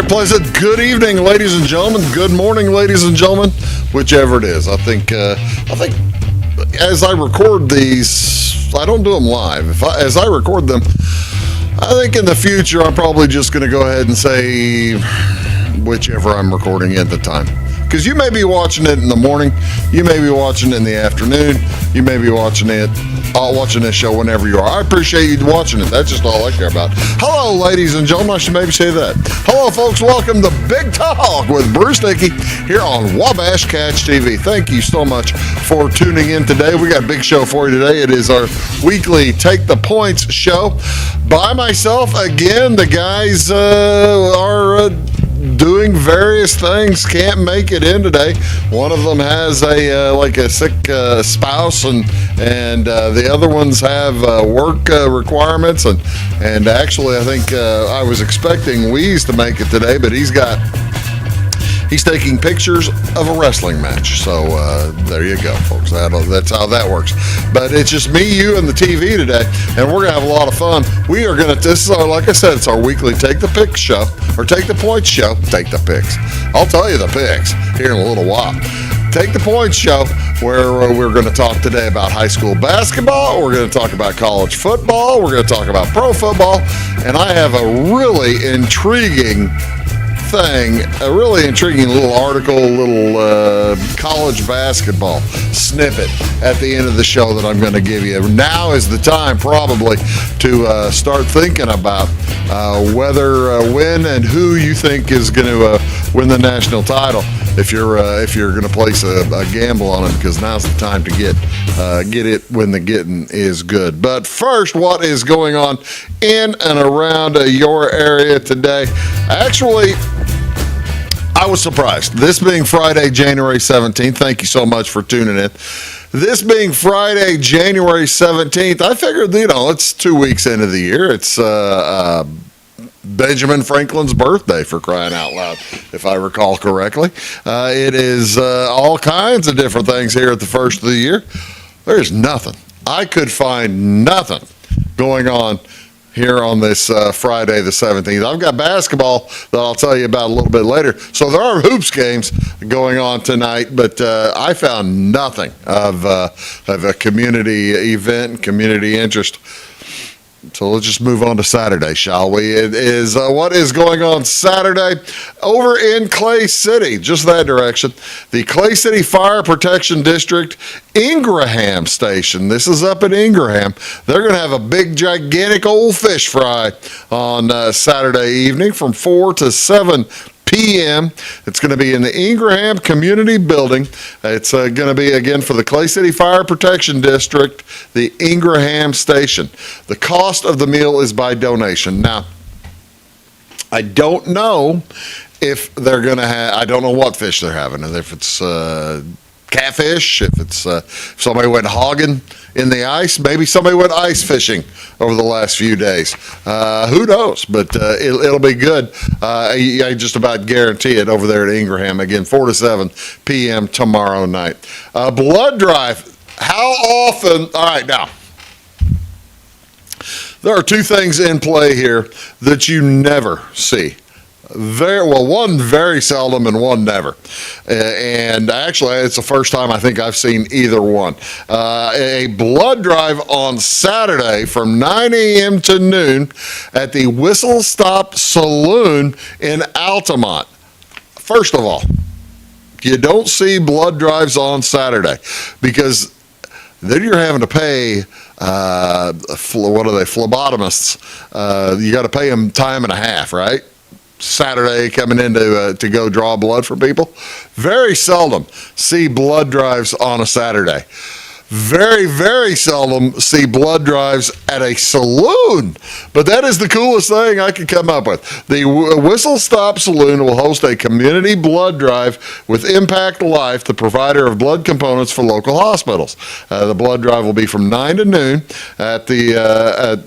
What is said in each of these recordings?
pleasant good evening, ladies and gentlemen. Good morning, ladies and gentlemen. Whichever it is. I think as I record these, I don't do them live. As I record them, I think in the future I'm probably just going to go ahead and say whichever I'm recording at the time. Because you may be watching it in the morning, you may be watching it in the afternoon, you may be watching this show whenever you are. I appreciate you watching it. That's just all I care about. Hello, ladies and gentlemen. I should maybe say that. Hello, folks. Welcome to Big Talk with Bruce Dickey here on Wabash Catch TV. Thank you so much for tuning in today. We got a big show for you today. It is our weekly Take the Points show. By myself again, the guys are doing various things, can't make it in today. One of them has a sick spouse, and the other ones have work requirements, and actually I think I was expecting Weeze to make it today, but he's taking pictures of a wrestling match. So there you go, folks. That's how that works. But it's just me, you, and the TV today, and we're going to have a lot of fun. We are going to, this is our, like I said, it's our weekly Take the Picks show, or Take the Points show. Take the Picks. I'll tell you the picks here in a little while. Take the Points show, where we're going to talk today about high school basketball. We're going to talk about college football. We're going to talk about pro football. And I have a really intriguing little article, little college basketball snippet at the end of the show that I'm going to give you. Now is the time probably to start thinking about whether, when, and who you think is going to win the national title. If you're going to place a gamble on it, because now's the time to get it when the getting is good. But first, what is going on in and around your area today? Actually, I was surprised. This being Friday, January 17th, thank you so much for tuning in. This being Friday, January 17th, I figured, it's 2 weeks into the year. It's Benjamin Franklin's birthday, for crying out loud, if I recall correctly. It is all kinds of different things here at the first of the year. There's nothing. I could find nothing going on here on this Friday the 17th. I've got basketball that I'll tell you about a little bit later. So there are hoops games going on tonight, but I found nothing of a community event, community interest. So let's just move on to Saturday, shall we? It is what is going on Saturday over in Clay City, just that direction. The Clay City Fire Protection District Ingraham Station. This is up in Ingraham. They're going to have a big, gigantic old fish fry on Saturday evening from 4 to 7 p.m. It's going to be in the Ingraham Community Building. It's going to be, again, for the Clay City Fire Protection District, the Ingraham Station. The cost of the meal is by donation. Now, I don't know if they're going to have, I don't know what fish they're having, and if it's catfish, if somebody went hogging in the ice, maybe somebody went ice fishing over the last few days. Who knows? But it'll be good. I just about guarantee it over there at Ingraham. Again, 4 to 7 p.m. tomorrow night. Blood drive. How often? All right, now. There are two things in play here that you never see. One very seldom and one never. And actually, it's the first time I think I've seen either one. A blood drive on Saturday from 9 a.m. to noon at the Whistle Stop Saloon in Altamont. First of all, you don't see blood drives on Saturday because then you're having to pay phlebotomists. You got to pay them time and a half, right? Saturday coming in to go draw blood for people. Very seldom see blood drives on a Saturday. Very, very seldom see blood drives at a saloon. But that is the coolest thing I could come up with. The Whistle Stop Saloon will host a community blood drive with Impact Life, the provider of blood components for local hospitals. The blood drive will be from 9 to noon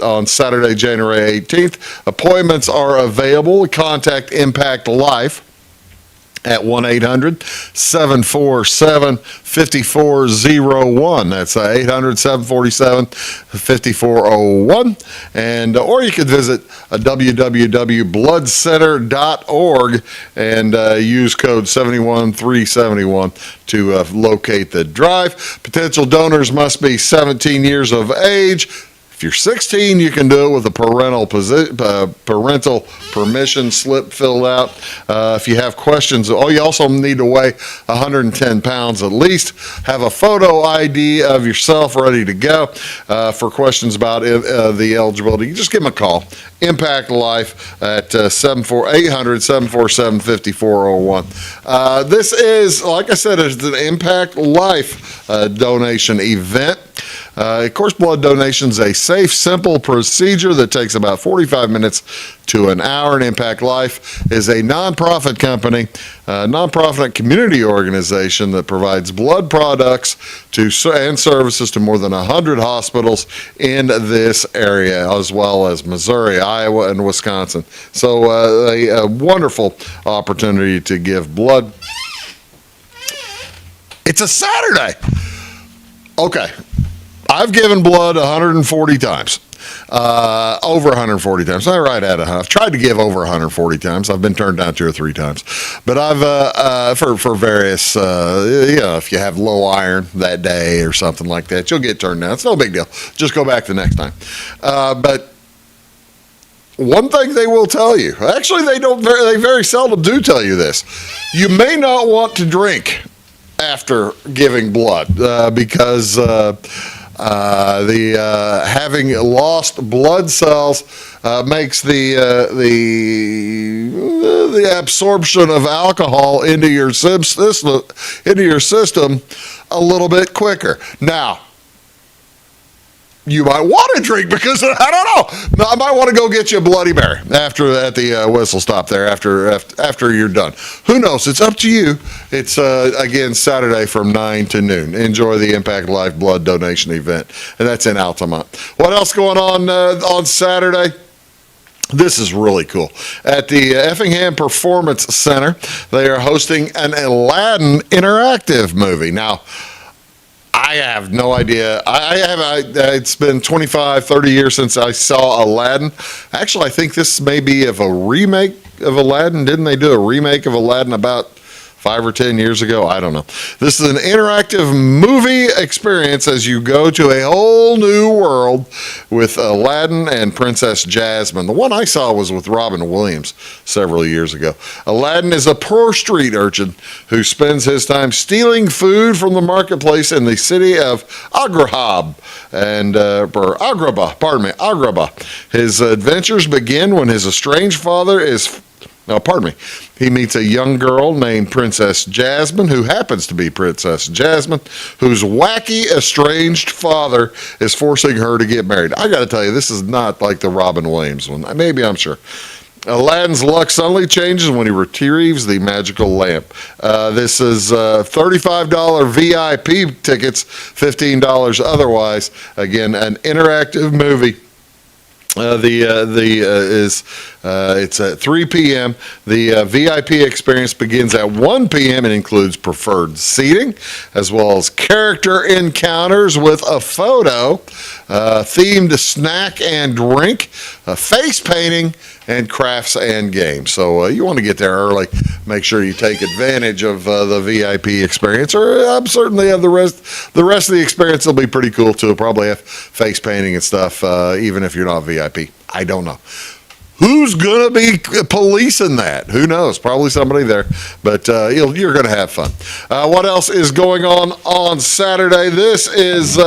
on Saturday, January 18th. Appointments are available. Contact Impact Life at 1-800-747-5401. That's 800-747-5401. And or you could visit www.bloodcenter.org and use code 71371 to locate the drive. Potential donors must be 17 years of age. If you're 16, you can do it with a parental permission slip filled out. If you have questions, you also need to weigh 110 pounds at least. Have a photo ID of yourself ready to go. For questions about the eligibility, just give them a call. Impact Life at 800-747-5401. This is, like I said, is an Impact Life donation event. Of course, blood donation is a safe, simple procedure that takes about 45 minutes to an hour. And Impact Life is a nonprofit company, nonprofit community organization that provides blood products and services to more than 100 hospitals in this area, as well as Missouri, Iowa, and Wisconsin. So a wonderful opportunity to give blood. It's a Saturday. Okay. I've given blood 140 times, over 140 times. Not right at 100. I've tried to give over 140 times. I've been turned down 2 or 3 times, but I've for various, if you have low iron that day or something like that, you'll get turned down. It's no big deal. Just go back the next time. But one thing they will tell you, actually, they very seldom do tell you this. You may not want to drink after giving blood because. Having lost blood cells makes the absorption of alcohol into your system a little bit quicker. Now, you might want to drink because I don't know. I might want to go get you a Bloody Mary at the whistle stop there after you're done. Who knows? It's up to you. It's again Saturday from 9 to noon. Enjoy the Impact Life blood donation event, and that's in Altamont. What else going on Saturday? This is really cool. At the Effingham Performance Center, they are hosting an Aladdin interactive movie. Now, I have no idea. It's been 25, 30 years since I saw Aladdin. Actually, I think this may be of a remake of Aladdin. Didn't they do a remake of Aladdin about 5 or 10 years ago? I don't know. This is an interactive movie experience as you go to a whole new world with Aladdin and Princess Jasmine. The one I saw was with Robin Williams several years ago. Aladdin is a poor street urchin who spends his time stealing food from the marketplace in the city of Agrabah. His adventures begin when his estranged father he meets a young girl named Princess Jasmine, who happens to be Princess Jasmine, whose wacky estranged father is forcing her to get married. I got to tell you, this is not like the Robin Williams one. Maybe, I'm sure. Aladdin's luck suddenly changes when he retrieves the magical lamp. This is $35 VIP tickets, $15 otherwise. Again, an interactive movie. It's at 3 p.m. The VIP experience begins at 1 p.m. and includes preferred seating, as well as character encounters with a photo, themed snack and drink, face painting, and crafts and games. So you want to get there early. Make sure you take advantage of the VIP experience, or I'm certain they have the rest of the experience will be pretty cool too. Probably have face painting and stuff, even if you're not VIP. I don't know. Who's going to be policing that? Who knows? Probably somebody there, but you're going to have fun. What else is going on Saturday? This is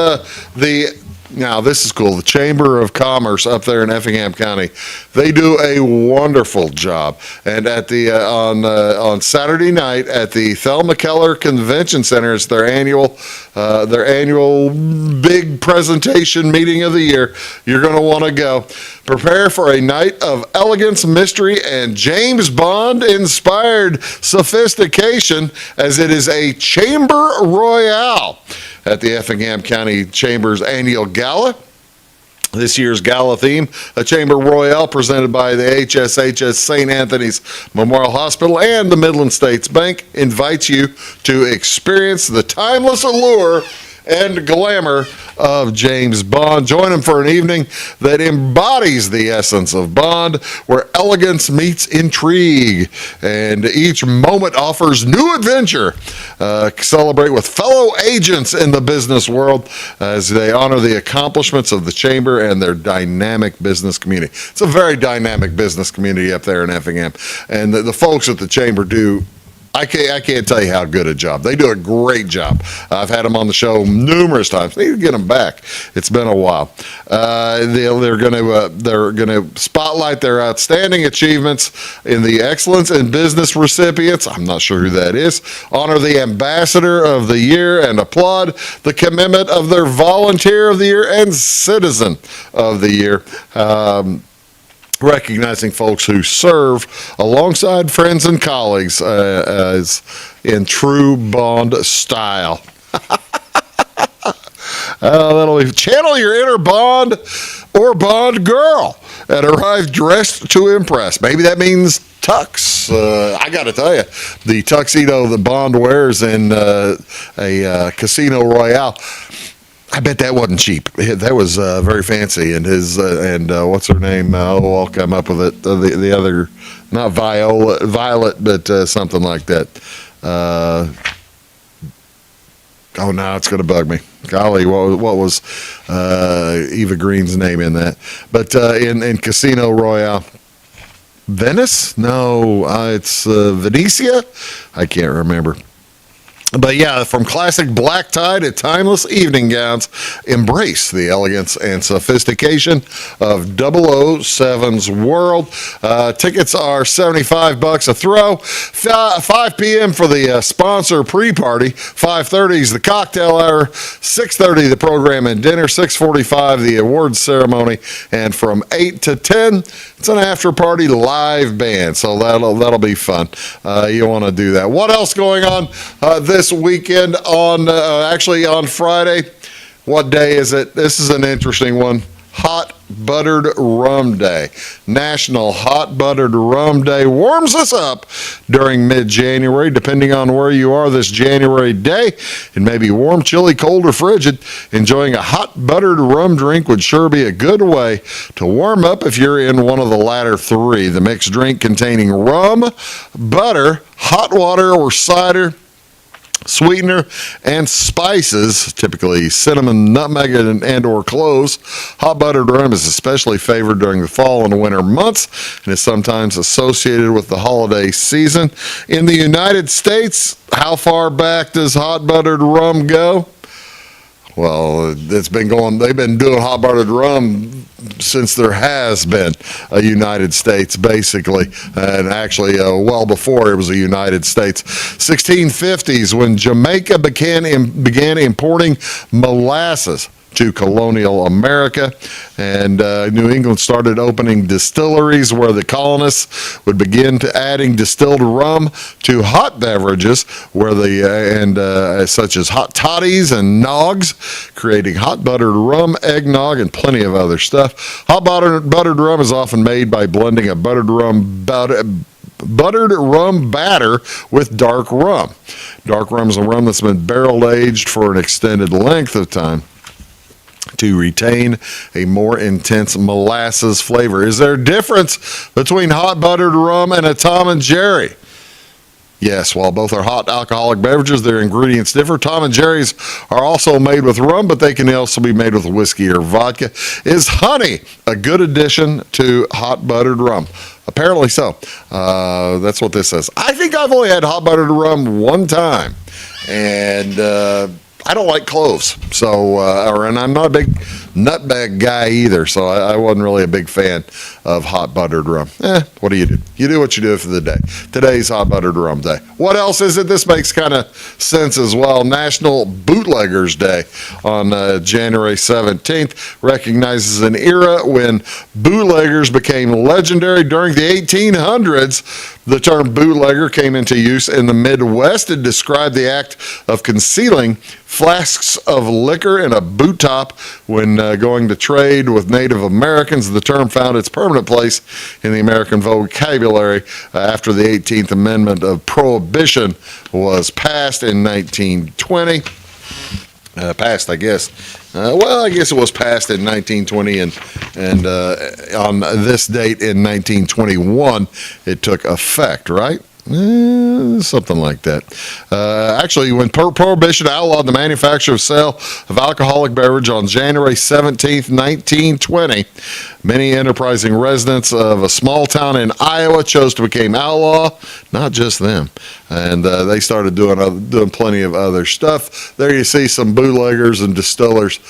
Now, this is cool. The Chamber of Commerce up there in Effingham County, they do a wonderful job. And at the on Saturday night at the Thelma Keller Convention Center, it's their annual big presentation meeting of the year. You're going to want to go. Prepare for a night of elegance, mystery, and James Bond-inspired sophistication, as it is a Chamber Royale at the Effingham County Chamber's annual gala. This year's gala theme, a Chamber Royale presented by the HSHS St. Anthony's Memorial Hospital and the Midland States Bank, invites you to experience the timeless allure and glamour of James Bond. Join him for an evening that embodies the essence of Bond, where elegance meets intrigue, and each moment offers new adventure. Celebrate with fellow agents in the business world as they honor the accomplishments of the Chamber and their dynamic business community. It's a very dynamic business community up there in Effingham, and the folks at the Chamber do. I can't tell you how good a job. They do a great job. I've had them on the show numerous times. Need to get them back. It's been a while. They're going to spotlight their outstanding achievements in the Excellence in Business recipients. I'm not sure who that is. Honor the Ambassador of the Year and applaud the commitment of their Volunteer of the Year and Citizen of the Year. Recognizing folks who serve alongside friends and colleagues as in true Bond style. That'll be channel your inner Bond or Bond girl and arrive dressed to impress. Maybe that means tux. I got to tell you, the tuxedo that Bond wears in a Casino Royale, I bet that wasn't cheap. That was very fancy. And his what's her name? I'll come up with it. The other, not Violet, but something like that. Now it's going to bug me. Golly, what was Eva Green's name in that? But in Casino Royale, Venice? No, it's Venetia. I can't remember. But yeah, from classic black tie to timeless evening gowns, embrace the elegance and sophistication of 007's world. Tickets are $75 a throw. 5 p.m. for the sponsor pre-party. 5:30 is the cocktail hour. 6:30 the program and dinner. 6:45 the awards ceremony. And from 8 to 10, it's an after-party live band. So that'll be fun. You want to do that. What else going on this weekend on Friday? What day is it? This is an interesting one. Hot Buttered Rum Day. National Hot Buttered Rum Day warms us up during mid-January. Depending on where you are this January day, it may be warm, chilly, cold, or frigid. Enjoying a hot buttered rum drink would sure be a good way to warm up if you're in one of the latter three. The mixed drink containing rum, butter, hot water or cider, sweetener, and spices, typically cinnamon, nutmeg, and or cloves. Hot buttered rum is especially favored during the fall and winter months and is sometimes associated with the holiday season. In the United States, how far back does hot buttered rum go? Well, they've been doing hot buttered rum since there has been a United States, basically, and actually well before it was a United States. 1650s, when Jamaica began importing molasses to colonial America, and New England started opening distilleries where the colonists would begin to adding distilled rum to hot beverages, such as hot toddies and nogs, creating hot buttered rum, eggnog, and plenty of other stuff. Hot buttered rum is often made by blending a buttered rum batter with dark rum. Dark rum is a rum that's been barrel aged for an extended length of time to retain a more intense molasses flavor. Is there a difference between hot buttered rum and a Tom and Jerry? Yes, while both are hot alcoholic beverages, their ingredients differ. Tom and Jerry's are also made with rum, but they can also be made with whiskey or vodka. Is honey a good addition to hot buttered rum? Apparently so. That's what this says. I think I've only had hot buttered rum one time, and I don't like cloves, and I'm not a big nutmeg guy either, so I wasn't really a big fan of hot buttered rum. What do? You do what you do for the day. Today's hot buttered rum day. What else is it? This makes kind of sense as well. National Bootleggers Day on January 17th recognizes an era when bootleggers became legendary. During the 1800s, the term bootlegger came into use in the Midwest and described the act of concealing flasks of liquor in a boot top when going to trade with Native Americans. The term found its permanent place in the American vocabulary after the 18th Amendment of Prohibition was passed in 1920. Passed, I guess. I guess it was passed in 1920, and on this date in 1921, it took effect, right? Something like that. Actually, when Prohibition outlawed the manufacture of sale of alcoholic beverage on January 17th, 1920, many enterprising residents of a small town in Iowa chose to become outlaw. Not just them. And they started doing plenty of other stuff. There you see some bootleggers and distillers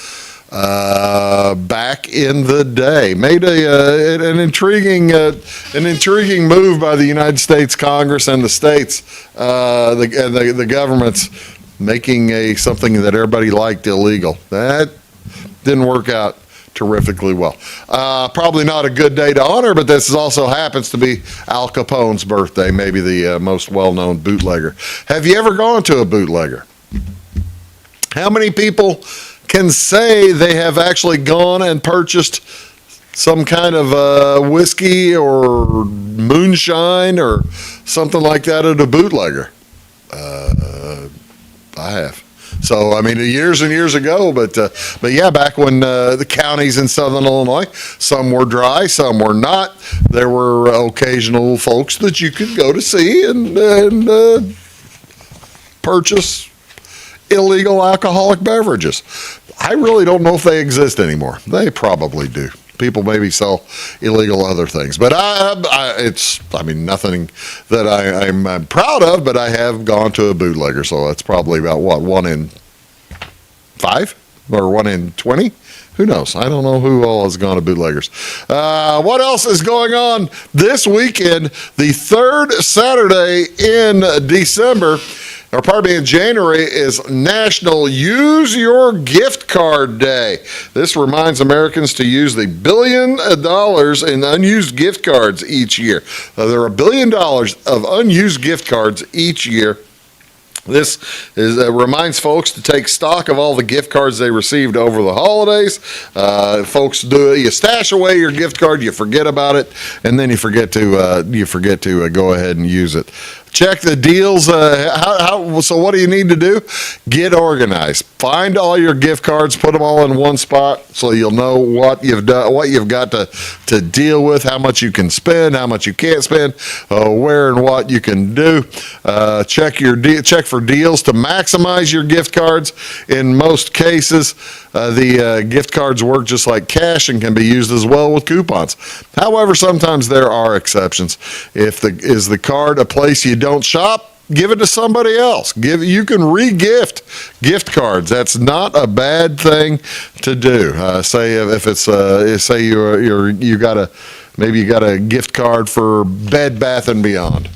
back in the day. Made an intriguing move by the United States Congress and the states, the governments, making something that everybody liked illegal. That didn't work out terrifically well. Probably not a good day to honor, but this also happens to be Al Capone's birthday, maybe the most well-known bootlegger. Have you ever gone to a bootlegger? How many people can say they have actually gone and purchased some kind of whiskey or moonshine or something like that at a bootlegger? I have. So, I mean, years and years ago, but yeah, back when the counties in Southern Illinois, some were dry, some were not. There were occasional folks that you could go to see and purchase illegal alcoholic beverages. I really don't know if they exist anymore. They probably do. People maybe sell illegal other things, but nothing that I'm proud of, but I have gone to a bootlegger, so that's probably about, 1 in 5 or 1 in 20? Who knows? I don't know who all has gone to bootleggers. What else is going on this weekend? The third Saturday in December, or pardon me, in January, is National Use Your Gift Card Day. This reminds Americans to use the $1 billion in unused gift cards each year. There are $1 billion of unused gift cards each year. This reminds folks to take stock of all the gift cards they received over the holidays. Folks you stash away your gift card, you forget about it, and then you forget to go ahead and use it. Check the deals. So what do you need to do? Get organized. Find all your gift cards, put them all in one spot so you'll know what you've done, what you've got to deal with, how much you can spend, how much you can't spend, where and what you can do. Check for deals to maximize your gift cards. In most cases, the gift cards work just like cash and can be used as well with coupons. However, sometimes there are exceptions. Is the card a place you don't shop? Give it to somebody else. You can re-gift gift cards. That's not a bad thing to do. Say if it's say you got a gift card for Bed Bath and Beyond.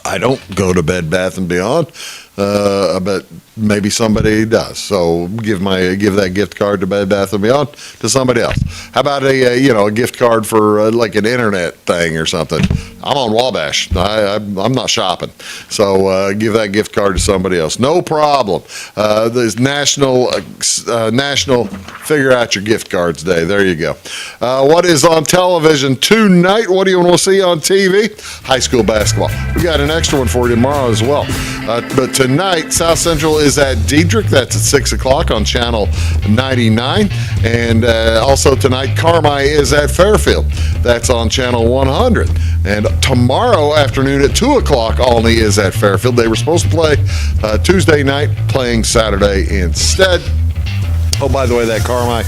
I don't go to Bed Bath and Beyond, but maybe somebody does. So give that gift card to Bed Bath and Beyond to somebody else. How about a gift card for like an internet thing or something? I'm on Wabash. I'm not shopping, so give that gift card to somebody else. No problem. There's national Figure Out Your Gift Cards Day. There you go. What is on television tonight? What do you want to see on TV? High school basketball. We got an extra one for you tomorrow as well. But tonight, South Central is at Diedrich. That's at 6 o'clock on Channel 99. And also tonight, Carmi is at Fairfield. That's on Channel 100. And tomorrow afternoon at 2 o'clock, Olney is at Fairfield. They were supposed to play Tuesday night, playing Saturday instead. Oh, by the way, that Carmi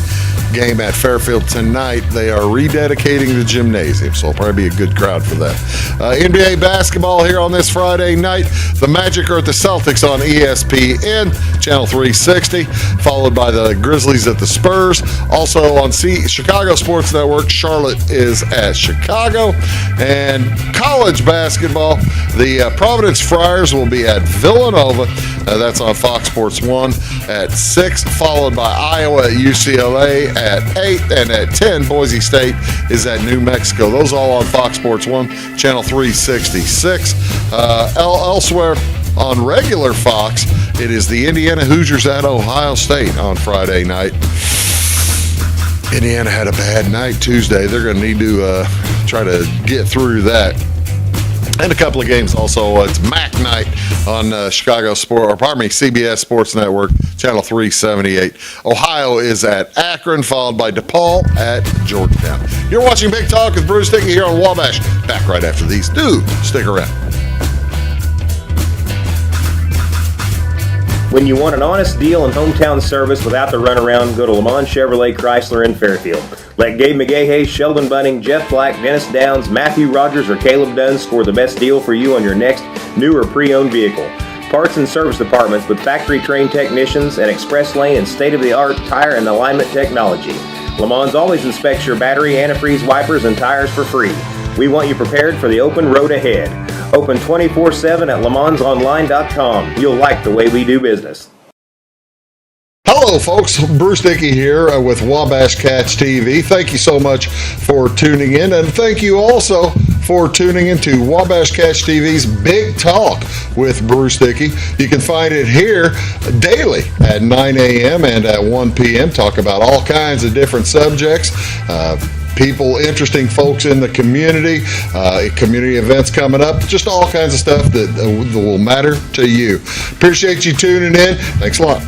game at Fairfield tonight, they are rededicating the gymnasium, so it'll probably be a good crowd for that. NBA basketball here on this Friday night. The Magic are at the Celtics on ESPN, Channel 360, followed by the Grizzlies at the Spurs. Also on Chicago Sports Network, Charlotte is at Chicago. And college basketball, the Providence Friars will be at Villanova. That's on Fox Sports 1 at 6, followed by Iowa at UCLA at 8, and at 10, Boise State is at New Mexico. Those all on Fox Sports 1, Channel 366. Elsewhere on regular Fox, It is the Indiana Hoosiers at Ohio State on Friday night. Indiana had a bad night Tuesday. They're going to need to try to get through that. And a couple of games also. It's MAC night on CBS Sports Network, Channel 378. Ohio is at Akron, followed by DePaul at Georgetown. You're watching Big Talk with Bruce Dickey here on Wabash. Back right after these. Do stick around. When you want an honest deal and hometown service without the runaround, go to Le Mans Chevrolet Chrysler in Fairfield. Let Gabe McGahey, Sheldon Bunning, Jeff Black, Dennis Downs, Matthew Rogers, or Caleb Dunn score the best deal for you on your next new or pre-owned vehicle. Parts and service departments with factory-trained technicians, and express lane and state-of-the-art tire and alignment technology. Le Mans always inspects your battery, antifreeze, wipers, and tires for free. We want you prepared for the open road ahead. Open 24/7 at lemansonline.com. You'll like the way we do business. Hello, folks. Bruce Dickey here with Wabash Cats TV. Thank you so much for tuning in, and thank you also for tuning into Wabash Cats TV's Big Talk with Bruce Dickey. You can find it here daily at 9 a.m. and at 1 p.m. Talk about all kinds of different subjects. People, interesting folks in the community, community events coming up, just all kinds of stuff that will matter to you. Appreciate you tuning in. Thanks a lot.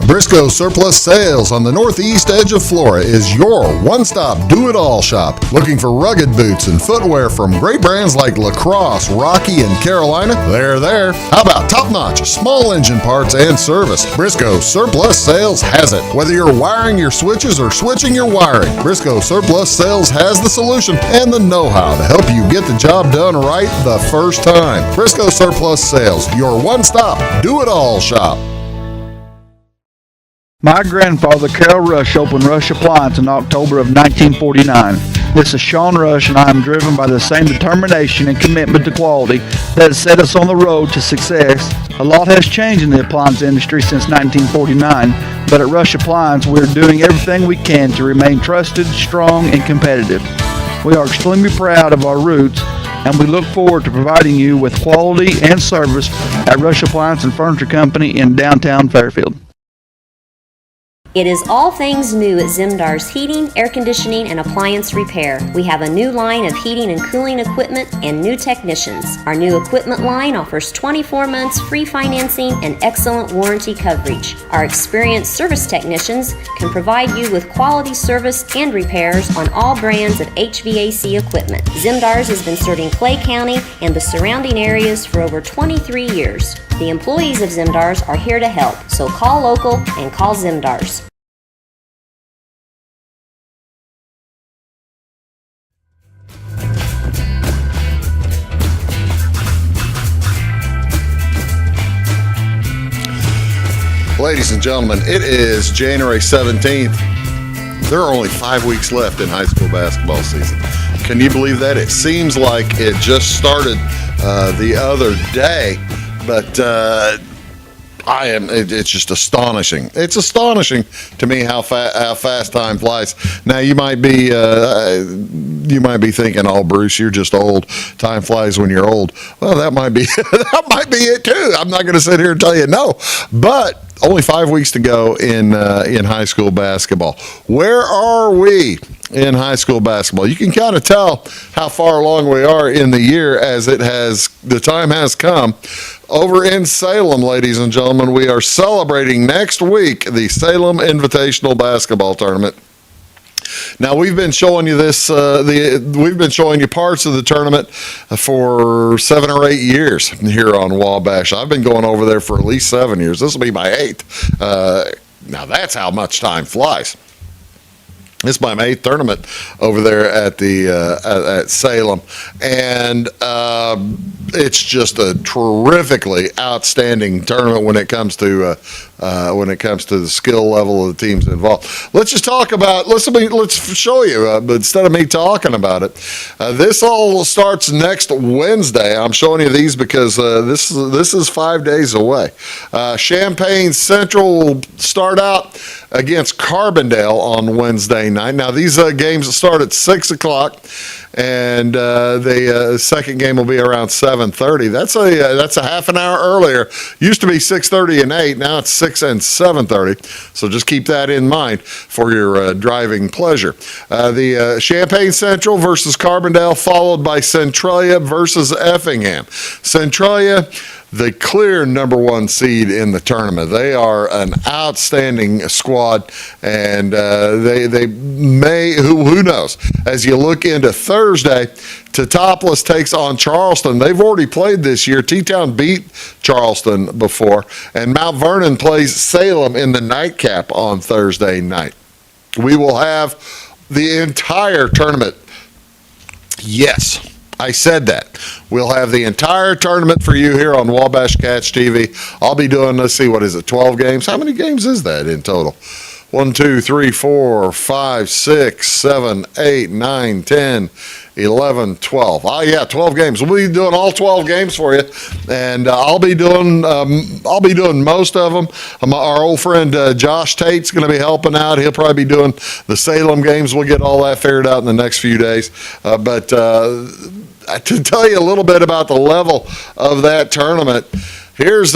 Briscoe Surplus Sales on the northeast edge of Flora is your one-stop do-it-all shop. Looking for rugged boots and footwear from great brands like Lacrosse, Rocky, and Carolina? They're there. How about top-notch small engine parts and service? Briscoe Surplus Sales has it. Whether you're wiring your switches or switching your wiring, Briscoe Surplus Sales has the solution and the know-how to help you get the job done right the first time. Briscoe Surplus Sales, your one-stop do-it-all shop. My grandfather, Carol Rush, opened Rush Appliance in October of 1949. This is Sean Rush, and I am driven by the same determination and commitment to quality that has set us on the road to success. A lot has changed in the appliance industry since 1949, but at Rush Appliance, we are doing everything we can to remain trusted, strong, and competitive. We are extremely proud of our roots, and we look forward to providing you with quality and service at Rush Appliance and Furniture Company in downtown Fairfield. It is all things new at Zimdar's Heating, Air Conditioning, and Appliance Repair. We have a new line of heating and cooling equipment and new technicians. Our new equipment line offers 24 months free financing and excellent warranty coverage. Our experienced service technicians can provide you with quality service and repairs on all brands of HVAC equipment. Zimdar's has been serving Clay County and the surrounding areas for over 23 years. The employees of Zimdar's are here to help, so call local and call Zimdar's. Ladies and gentlemen, it is January 17th. There are only 5 weeks left in high school basketball season. Can you believe that? It seems like it just started the other day, but it's just astonishing. It's astonishing to me how fast time flies. Now you might be thinking, "Oh, Bruce, you're just old. Time flies when you're old." Well, that might be that might be it too. I'm not going to sit here and tell you no, but only 5 weeks to go in high school basketball. Where are we in high school basketball? You can kind of tell how far along we are in the year as the time has come. Over in Salem, ladies and gentlemen, we are celebrating next week the Salem Invitational Basketball Tournament. Now, we've been showing you we've been showing you parts of the tournament for 7 or 8 years here on Wabash. I've been going over there for at least 7 years. This will be my 8th. Now, that's how much time flies. This is my 8th tournament over there at Salem, and it's just a terrifically outstanding tournament when it comes to the skill level of the teams involved. Let's just talk about. Let's show you. But instead of me talking about it, this all starts next Wednesday. I'm showing you these because this is 5 days away. Champaign Central will start out against Carbondale on Wednesday night. Now, these games start at 6 o'clock. and the second game will be around 7:30. That's a half an hour earlier. Used to be 6:30 and 8. Now it's 6 and 7:30. So just keep that in mind for your driving pleasure. The Champaign Central versus Carbondale, followed by Centralia versus Effingham. Centralia, the clear number one seed in the tournament. They are an outstanding squad, and they may, who knows, as you look into Thursday, Teutopolis takes on Charleston. They've already played this year. T-Town beat Charleston before, and Mount Vernon plays Salem in the nightcap on Thursday night. We will have the entire tournament. Yes, I said that. We'll have the entire tournament for you here on Wabash Cats TV. I'll be doing, let's see, what is it, 12 games? How many games is that in total? 1, 2, 3, 4, 5, 6, 7, 8, 9, 10, 11, 12. Oh yeah, 12 games. We'll be doing all 12 games for you, and I'll be doing most of them. Our old friend Josh Tate's going to be helping out. He'll probably be doing the Salem games. We'll get all that figured out in the next few days. But to tell you a little bit about the level of that tournament, here is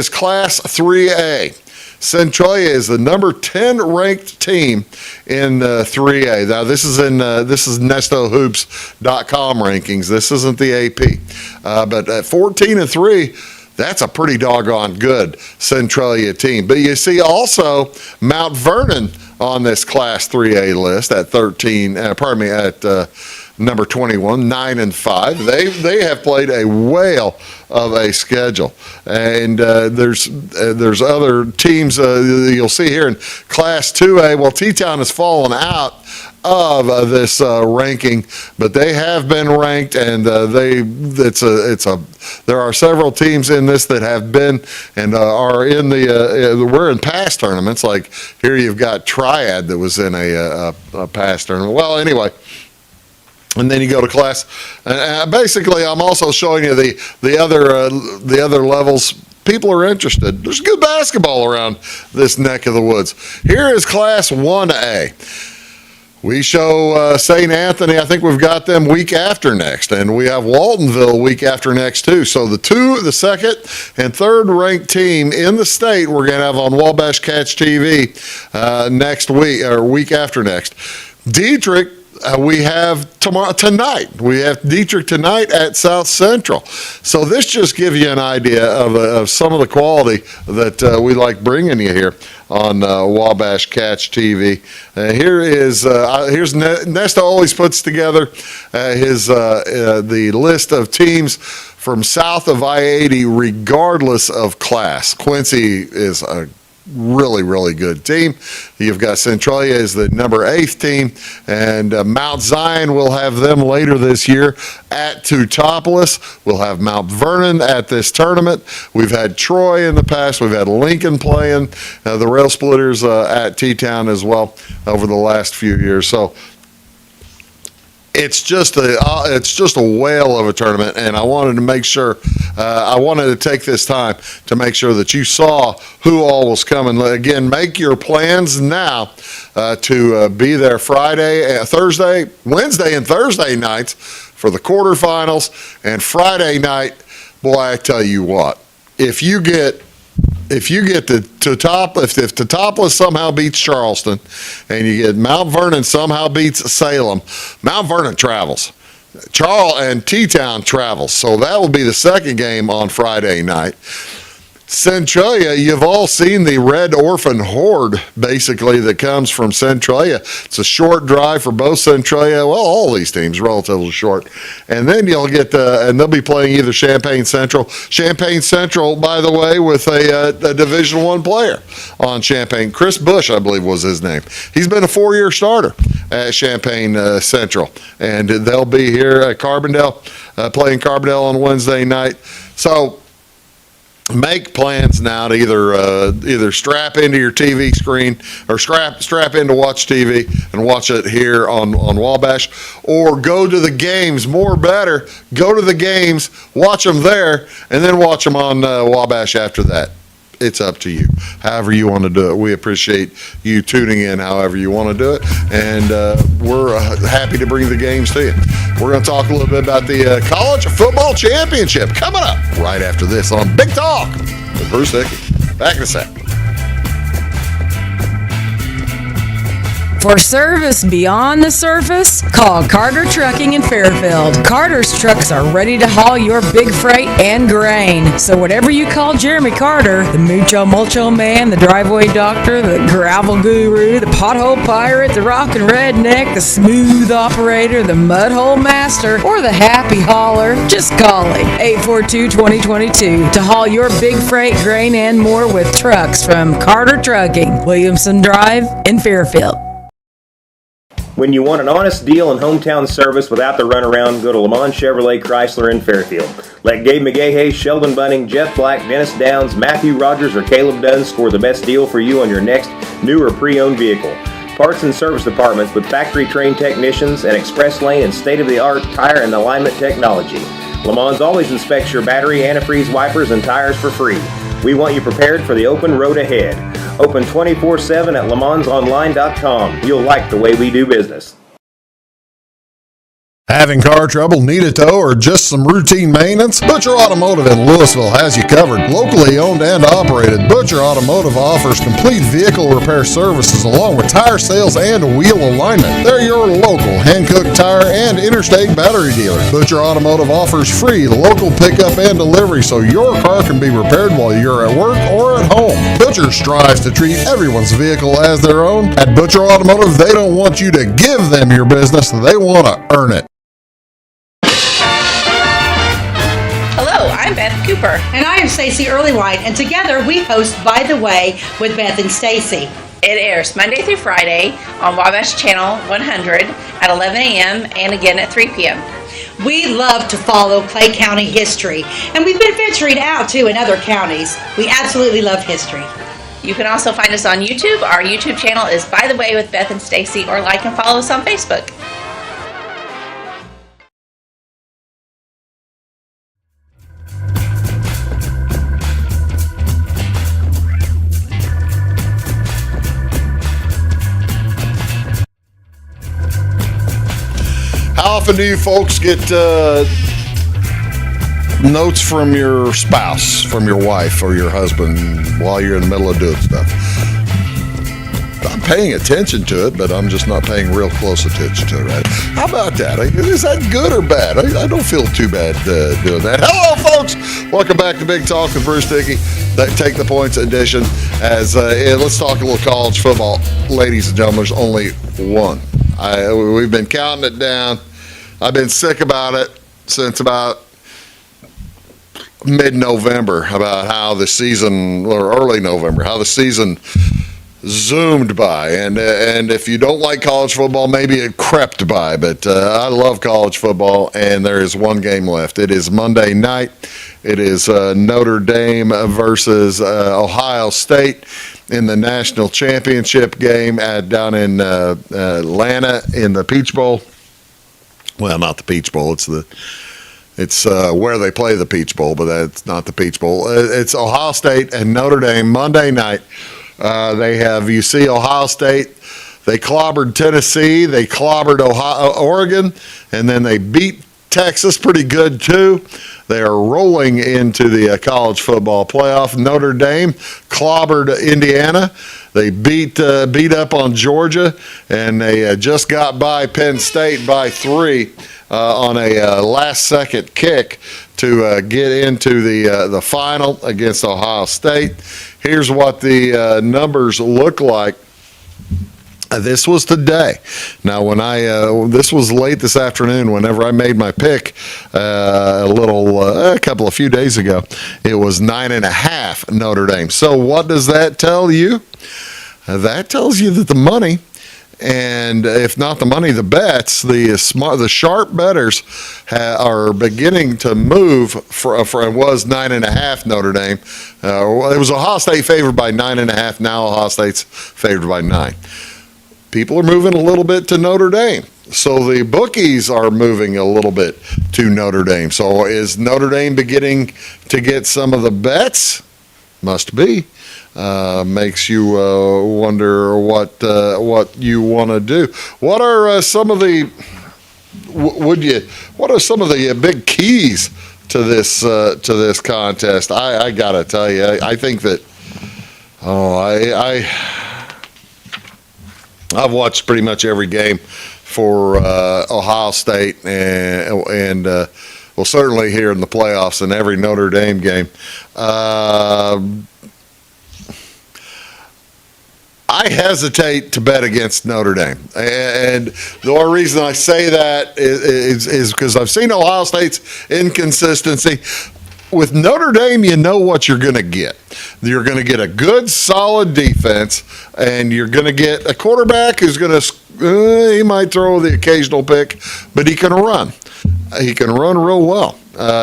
Class 3A. Centralia is the number 10 ranked team in 3A. Now this is NestoHoops.com rankings. This isn't the AP, but at 14-3. That's a pretty doggone good Centralia team. But you see also Mount Vernon on this Class 3A list at number 21, 9-5. They have played a whale of a schedule, and there's other teams you'll see here in Class 2A. Well, T-Town has fallen out of this ranking, but they have been ranked, and there are several teams in this that have been and are in we're in past tournaments. Like here, you've got Triad that was in a past tournament. Well, anyway. And then you go to class. Basically, I'm also showing you the other levels. People are interested. There's good basketball around this neck of the woods. Here is Class 1A. We show St. Anthony. I think we've got them week after next, and we have Waltonville week after next too. So the second and third ranked team in the state we're going to have on Wabash Cats TV next week or week after next. Dietrich. We have tonight. We have Dietrich tonight at South Central. So this just gives you an idea of some of the quality that we like bringing you here on Wabash Cats TV. Here's Nesta always puts together the list of teams from south of I-80 regardless of class. Quincy is a really, really good team. You've got Centralia as the number 8th team, and Mount Zion will have them later this year at Teutopolis. We'll have Mount Vernon at this tournament. We've had Troy in the past. We've had Lincoln playing, the Rail Splitters at T-Town as well over the last few years. So it's just a whale of a tournament, and I wanted to make sure I wanted to take this time to make sure that you saw who all was coming. Again, make your plans now to be there Thursday, Wednesday, and Thursday nights for the quarterfinals, and Friday night. Boy, I tell you what, if you get the if Teutopolis somehow beats Charleston, and you get Mount Vernon somehow beats Salem, Mount Vernon travels. And T-Town travels. So that will be the second game on Friday night. Centralia, you've all seen the Red Orphan Horde, basically, that comes from Centralia. It's a short drive for both Centralia. Well, all these teams, relatively short. And then you'll get, and they'll be playing either Champaign Central. Champaign Central, by the way, with a Division I player on Champaign. Chris Bush, I believe, was his name. He's been a 4-year starter at Champaign Central. And they'll be here at Carbondale, playing Carbondale on Wednesday night. So, make plans now to either strap into your TV screen or strap in to watch TV and watch it here on Wabash, or go to the games. Better, go to the games, watch them there, and then watch them on Wabash after that. it's up to you. However you want to do it. We appreciate you tuning in however you want to do it, and we're happy to bring the games to you. We're going to talk a little bit about the College Football Championship coming up right after this on Big Talk with Bruce Dickey. Back in a sec. For service beyond the surface, call Carter Trucking in Fairfield. Carter's trucks are ready to haul your big freight and grain. So whatever you call Jeremy Carter, the Mucho Mulcho Man, the driveway doctor, the gravel guru, the pothole pirate, the rockin' redneck, the smooth operator, the mudhole master, or the happy hauler, just call him. 842-2022 to haul your big freight, grain, and more with trucks from Carter Trucking, Williamson Drive in Fairfield. When you want an honest deal and hometown service without the runaround, go to Lamont Chevrolet Chrysler in Fairfield. Let Gabe McGahey, Sheldon Bunning, Jeff Black, Dennis Downs, Matthew Rogers, or Caleb Dunn score the best deal for you on your next new or pre-owned vehicle. Parts and service departments with factory-trained technicians and express lane and state-of-the-art tire and alignment technology. Lamont's always inspects your battery, antifreeze, wipers, and tires for free. We want you prepared for the open road ahead. Open 24/7 at LaMonsOnline.com. You'll like the way we do business. Having car trouble, need a tow, or just some routine maintenance? Butcher Automotive in Louisville has you covered. Locally owned and operated, Butcher Automotive offers complete vehicle repair services along with tire sales and wheel alignment. They're your local Hankook tire and interstate battery dealer. Butcher Automotive offers free local pickup and delivery so your car can be repaired while you're at work or at home. Butcher strives to treat everyone's vehicle as their own. At Butcher Automotive, they don't want you to give them your business, they want to earn it. I'm Beth Cooper. And I am Stacey Earlywhite, and together we host By the Way with Beth and Stacey. It airs Monday through Friday on Wabash Channel 100 at 11 a.m. and again at 3 p.m. We love to follow Clay County history, and we've been venturing out too in other counties. We absolutely love history. You can also find us on YouTube. Our YouTube channel is By the Way with Beth and Stacey, or like and follow us on Facebook. How often do you folks get notes from your spouse, from your wife or your husband while you're in the middle of doing stuff? I'm paying attention to it, but I'm just not paying real close attention to it, right? How about that? Is that good or bad? I don't feel too bad doing that. Hello, folks. Welcome back to Big Talk with Bruce Dickey. That Take the Points edition. Let's talk a little college football. Ladies and gentlemen, there's only one. We've been counting it down. I've been sick about it since about mid-November, about how the season, or early November, how the season zoomed by. And if you don't like college football, maybe it crept by. But I love college football, and there is one game left. It is Monday night. It is Notre Dame versus Ohio State in the national championship game down in Atlanta in the Peach Bowl. Well, not the Peach Bowl. It's where they play the Peach Bowl, but that's not the Peach Bowl. It's Ohio State and Notre Dame Monday night. You see Ohio State. They clobbered Tennessee. They clobbered Oregon, and then they beat Texas pretty good too. They are rolling into the college football playoff. Notre Dame clobbered Indiana. They beat up on Georgia, and they just got by Penn State by 3 on a last-second kick to get into the final against Ohio State. Here's what the numbers look like. This was today. Now, this was late this afternoon. Whenever I made my pick, a few days ago, it was 9.5 Notre Dame. So, what does that tell you? That tells you that the money, and if not the money, the bets, the sharp bettors are beginning to move. For it was 9.5 Notre Dame. It was Ohio State favored by 9.5. Now Ohio State's favored by 9. People are moving a little bit to Notre Dame. So the bookies are moving a little bit to Notre Dame. So is Notre Dame beginning to get some of the bets? must be. Makes you wonder what you want to do. What are some of the What are some of the big keys to this contest? I gotta tell you, I think that I've watched pretty much every game for Ohio State and well, certainly here in the playoffs and every Notre Dame game. I hesitate to bet against Notre Dame. And the only reason I say that is because I've seen Ohio State's inconsistency. With Notre Dame, you know what you're going to get. You're going to get a good, solid defense, and you're going to get a quarterback who's going to, he might throw the occasional pick, but he can run. He can run real well.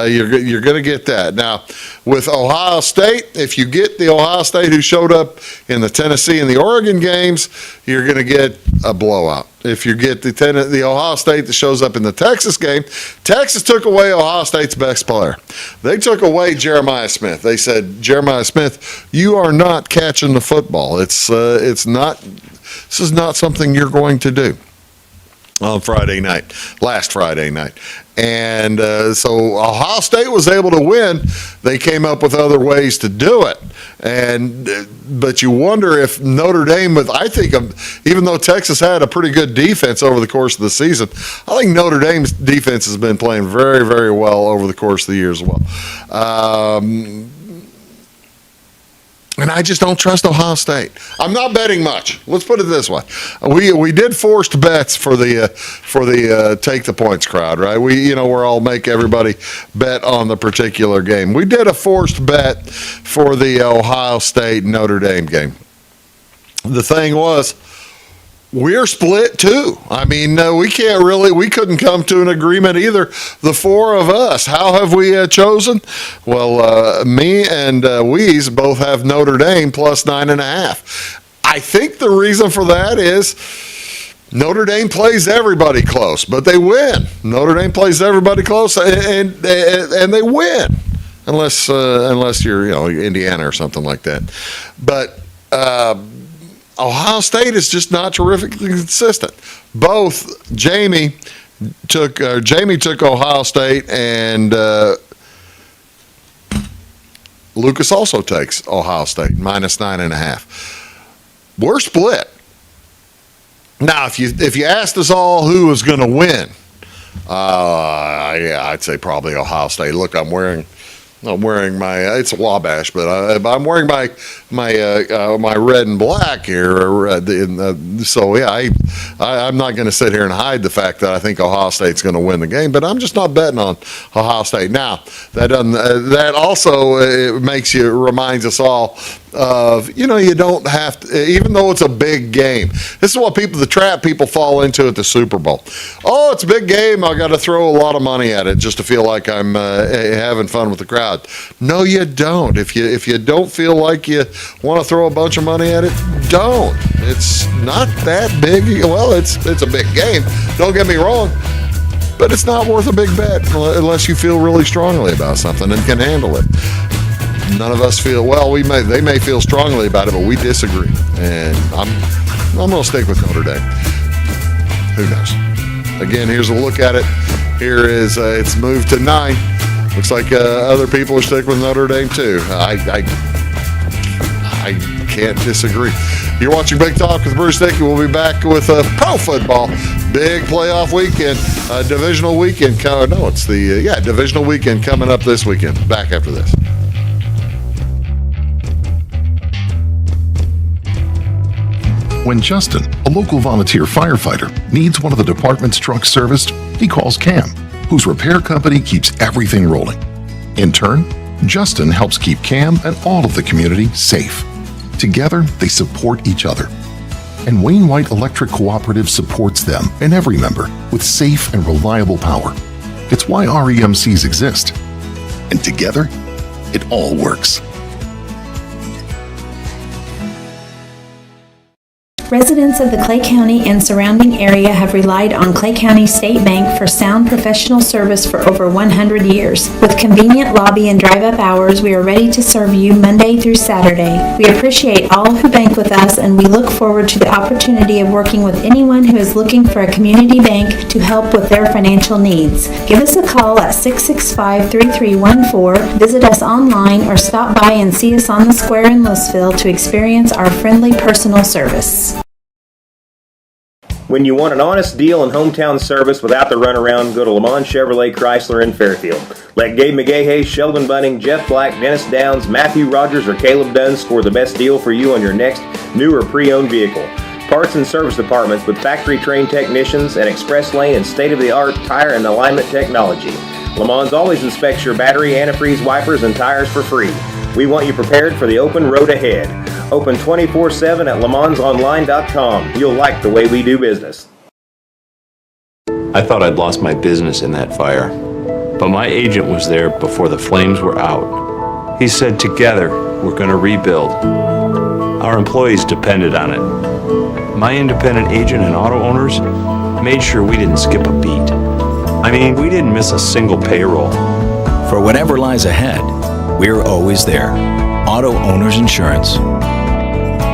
You're going to get that. Now, with Ohio State, if you get the Ohio State who showed up in the Tennessee and the Oregon games, you're going to get a blowout. If you get the Ohio State that shows up in the Texas game, Texas took away Ohio State's best player. They took away Jeremiah Smith. They said, Jeremiah Smith, you are not catching the football. This is not something you're going to do. On last Friday night. And so Ohio State was able to win. They came up with other ways to do it. But you wonder if Notre Dame, even though Texas had a pretty good defense over the course of the season, I think Notre Dame's defense has been playing very, very well over the course of the year as well. And I just don't trust Ohio State. I'm not betting much. Let's put it this way: we did forced bets for the take the points crowd, right? Where I'll make everybody bet on the particular game. We did a forced bet for the Ohio State Notre Dame game. The thing was, we're split too. I mean, we couldn't come to an agreement either, the four of us. How have we chosen? Well, me and Weeze both have Notre Dame plus 9.5. I think the reason for that is Notre Dame plays everybody close, but they win. Notre Dame plays everybody close, and they win, unless you're Indiana or something like that. But Ohio State is just not terrifically consistent. Both Jamie took Ohio State, and Lucas also takes Ohio State minus 9.5. We're split. Now, if you asked us all who was going to win, I'd say probably Ohio State. Look, I'm wearing my it's a Wabash, but I'm wearing my red and black here. So yeah, I'm not going to sit here and hide the fact that I think Ohio State's going to win the game, but I'm just not betting on Ohio State. Now that also reminds us all of, you don't have to, even though it's a big game. This is what the trap people fall into at the Super Bowl. Oh, it's a big game, I got to throw a lot of money at it just to feel like I'm having fun with the crowd. No, you don't. If you don't feel like you want to throw a bunch of money at it, don't. It's not that big. Well, it's a big game, don't get me wrong, but it's not worth a big bet unless you feel really strongly about something and can handle it. None of us feel, they may feel strongly about it, but we disagree. And I'm going to stick with Notre Dame. Who knows? Again, here's a look at it. Here is, it's moved to 9. Looks like other people are sticking with Notre Dame too. I can't disagree. You're watching Big Talk with Bruce Dickey. We'll be back with pro football. Big playoff weekend, divisional weekend. It's the divisional weekend coming up this weekend. Back after this. When Justin, a local volunteer firefighter, needs one of the department's trucks serviced, he calls Cam, whose repair company keeps everything rolling. In turn, Justin helps keep Cam and all of the community safe. Together, they support each other. And Wayne White Electric Cooperative supports them and every member with safe and reliable power. It's why REMCs exist. And together, it all works. Residents of the Clay County and surrounding area have relied on Clay County State Bank for sound professional service for over 100 years. With convenient lobby and drive-up hours, we are ready to serve you Monday through Saturday. We appreciate all who bank with us, and we look forward to the opportunity of working with anyone who is looking for a community bank to help with their financial needs. Give us a call at 665-3314, visit us online, or stop by and see us on the square in Louisville to experience our friendly personal service. When you want an honest deal and hometown service without the runaround, go to Lamont Chevrolet Chrysler in Fairfield. Let Gabe McGahey, Sheldon Bunning, Jeff Black, Dennis Downs, Matthew Rogers, or Caleb Dunn score the best deal for you on your next new or pre-owned vehicle. Parts and service departments with factory-trained technicians and express lane and state-of-the-art tire and alignment technology. Lamont always inspects your battery, antifreeze, wipers, and tires for free. We want you prepared for the open road ahead. Open 24/7 at LeMansOnline.com. You'll like the way we do business. I thought I'd lost my business in that fire, but my agent was there before the flames were out. He said, "Together, we're going to rebuild." Our employees depended on it. My independent agent and auto owners made sure we didn't skip a beat. I mean, we didn't miss a single payroll. For whatever lies ahead, we're always there. Auto Owners Insurance.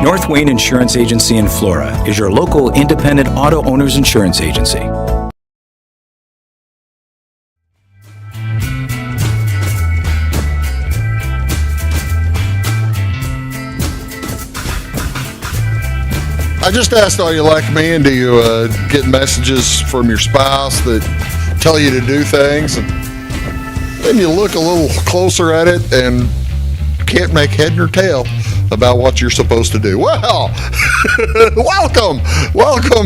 North Wayne Insurance Agency in Flora is your local independent auto owners insurance agency. I just asked, are you like me, and do you get messages from your spouse that tell you to do things, and then you look a little closer at it and can't make head nor tail about what you're supposed to do? Well, welcome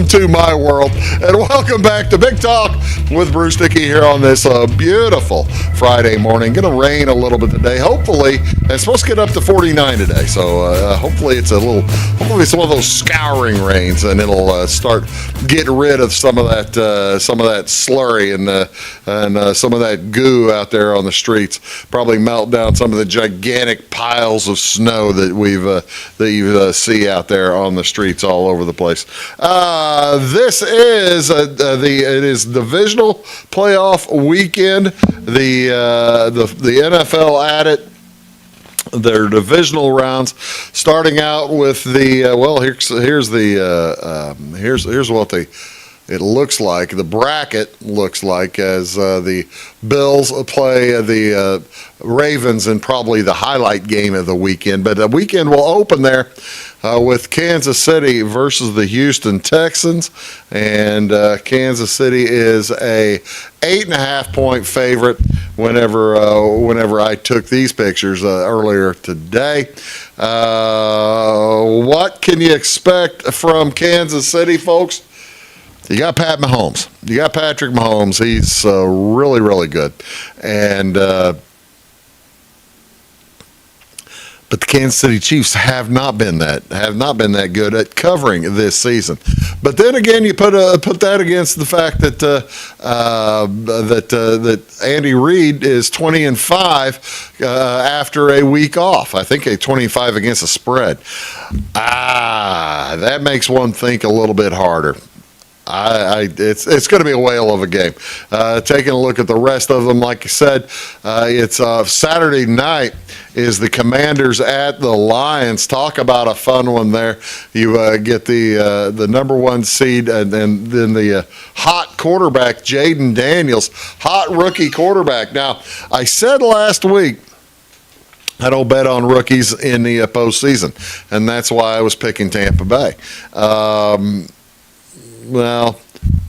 to my world, and welcome back to Big Talk with Bruce Dickey here on this beautiful Friday morning. Going to rain a little bit today. Hopefully, it's supposed to get up to 49 today, so hopefully it's one of those scouring rains, and it'll start getting rid of some of that slurry and some of that goo out there on the streets. Probably melt down some of the gigantic piles of snow that you see out there on the streets all over the place. This is it is divisional playoff weekend. The NFL at it. Their divisional rounds, starting out with the here's what it looks like. The bracket looks like as the Bills play the Ravens in probably the highlight game of the weekend. But the weekend will open there with Kansas City versus the Houston Texans, and Kansas City is a 8.5-point favorite. Whenever I took these pictures earlier today, what can you expect from Kansas City, folks? You got Pat Mahomes. You got Patrick Mahomes. He's really, really good. And but the Kansas City Chiefs have not been that good at covering this season. But then again, you put that against the fact that that Andy Reid is 20-5 after a week off. I think a 25 against the spread. That makes one think a little bit harder. It's going to be a whale of a game. Taking a look at the rest of them, like I said, it's Saturday night is the Commanders at the Lions. Talk about a fun one there. You get the number one seed, and then the hot quarterback, Jaden Daniels, hot rookie quarterback. Now, I said last week I don't bet on rookies in the postseason, and that's why I was picking Tampa Bay. Well,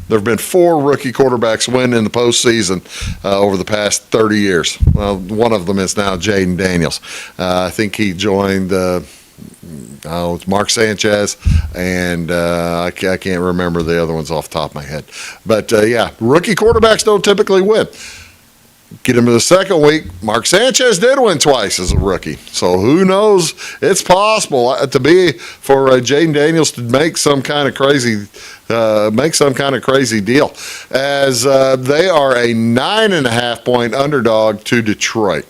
there have been 4 rookie quarterbacks win in the postseason over the past 30 years. Well, one of them is now Jaden Daniels. I think he joined it's Mark Sanchez, and I can't remember the other ones off the top of my head. But, rookie quarterbacks don't typically win. Get him to the second week. Mark Sanchez did win twice as a rookie, so who knows? It's possible for Jaden Daniels to make some kind of crazy deal, as they are a 9.5-point underdog to Detroit.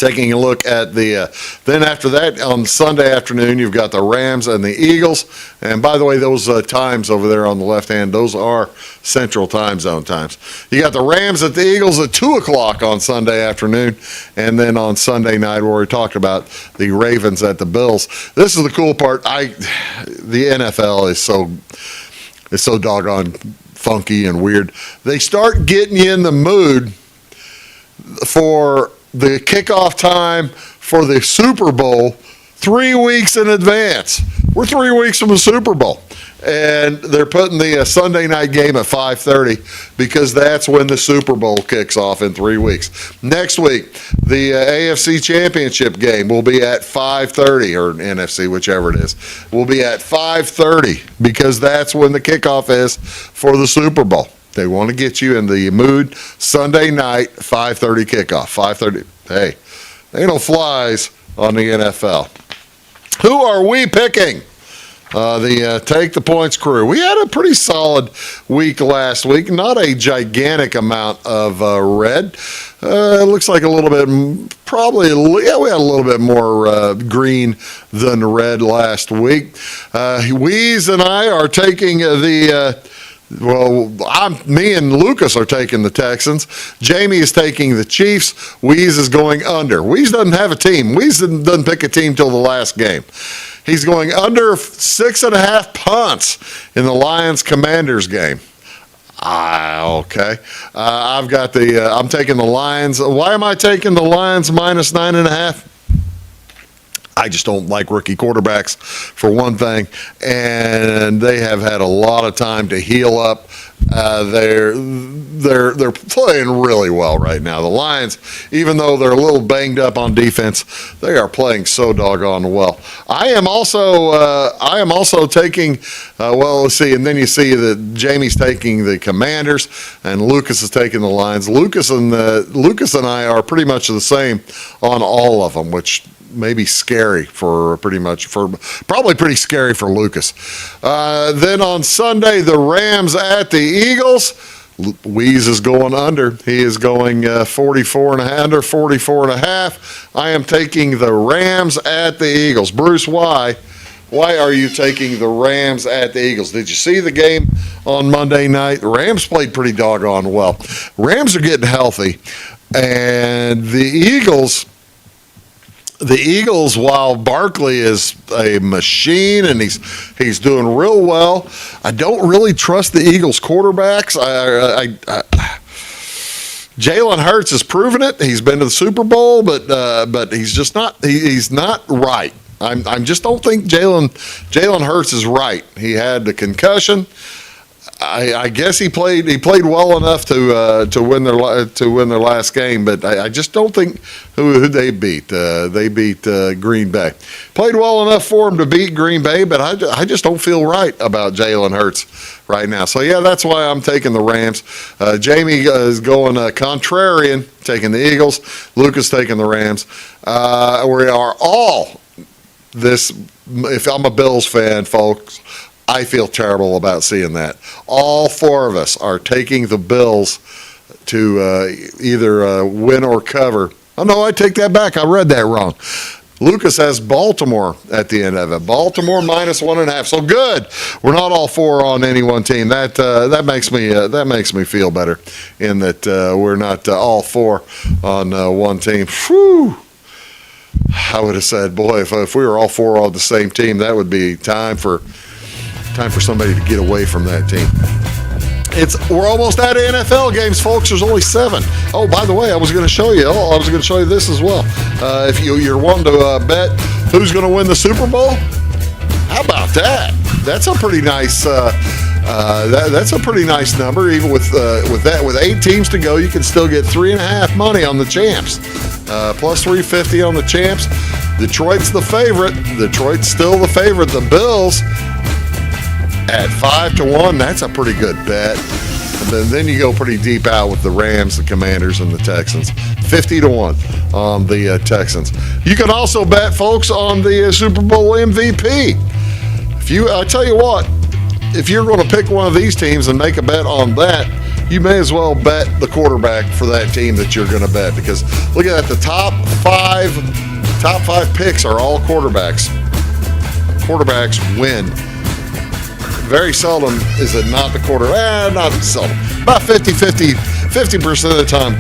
Taking a look at the, then after that on Sunday afternoon, you've got the Rams and the Eagles. And by the way, those times over there on the left hand, those are Central Time Zone times. You got the Rams at the Eagles at 2 o'clock on Sunday afternoon. And then on Sunday night, where we talked about the Ravens at the Bills. This is the cool part. The NFL is so doggone funky and weird. They start getting you in the mood for the kickoff time for the Super Bowl 3 weeks in advance. We're 3 weeks from the Super Bowl. And they're putting the Sunday night game at 5:30 because that's when the Super Bowl kicks off in 3 weeks. Next week, the AFC Championship game will be at 5:30, or NFC, whichever it is, will be at 5:30 because that's when the kickoff is for the Super Bowl. They want to get you in the mood. Sunday night, 5:30 kickoff. 5:30. Hey, ain't no flies on the NFL. Who are we picking? The Take the Points crew. We had a pretty solid week last week. Not a gigantic amount of red. It looks like a little bit, we had a little bit more green than red last week. Weeze and I are taking me and Lucas are taking the Texans. Jamie is taking the Chiefs. Weeze is going under. Weeze doesn't have a team. Weeze doesn't pick a team till the last game. He's going under 6.5 punts in the Lions-Commanders game. Okay. I'm taking the Lions. Why am I taking the Lions minus 9.5? I just don't like rookie quarterbacks, for one thing, and they have had a lot of time to heal up. They're playing really well right now. The Lions, even though they're a little banged up on defense, they are playing so doggone well. I am also taking. Let's see, and then you see that Jamie's taking the Commanders, and Lucas is taking the Lions. Lucas and I are pretty much the same on all of them, which may be scary probably pretty scary for Lucas. Then on Sunday, the Rams at the Eagles. Weeze is going under. He is going 44 and under 44 and a half. I am taking the Rams at the Eagles. Bruce, why are you taking the Rams at the Eagles? Did you see the game on Monday night? The Rams played pretty doggone well. Rams are getting healthy, and the Eagles, while Barkley is a machine and he's doing real well, I don't really trust the Eagles quarterbacks. Jalen Hurts has proven it. He's been to the Super Bowl, but he's just not. He's not right. I just don't think Jalen Hurts is right. He had the concussion. I guess he played well enough to win their last game, but I just don't think who they beat. They beat Green Bay. Played well enough for him to beat Green Bay, but I just don't feel right about Jalen Hurts right now. So yeah, that's why I'm taking the Rams. Jamie is going contrarian, taking the Eagles. Lucas taking the Rams. We are all this. If I'm a Bills fan, folks, I feel terrible about seeing that. All four of us are taking the Bills to either win or cover. Oh, no, I take that back. I read that wrong. Lucas has Baltimore at the end of it. Baltimore minus 1.5. So good. We're not all four on any one team. That makes me feel better in that we're not all four on one team. Whew. I would have said, boy, if we were all four on the same team, that would be time for somebody to get away from that team. We're almost out of NFL games, folks. There's only 7. Oh, by the way, I was going to show you this as well. If you're wanting to bet who's going to win the Super Bowl, how about that? That's a pretty nice. That's a pretty nice number. Even with 8 teams to go, you can still get 3.5 money on the champs. Plus 350 on the champs. Detroit's the favorite. Detroit's still the favorite. The Bills at 5-1, that's a pretty good bet. And then you go pretty deep out with the Rams, the Commanders, and the Texans. 50-1 on the Texans. You can also bet, folks, on the Super Bowl MVP. I tell you what, if you're going to pick one of these teams and make a bet on that, you may as well bet the quarterback for that team that you're going to bet, because look at that, the top five picks are all quarterbacks. Quarterbacks win. Very seldom is it not the quarterback. Not seldom. About 50% of the time,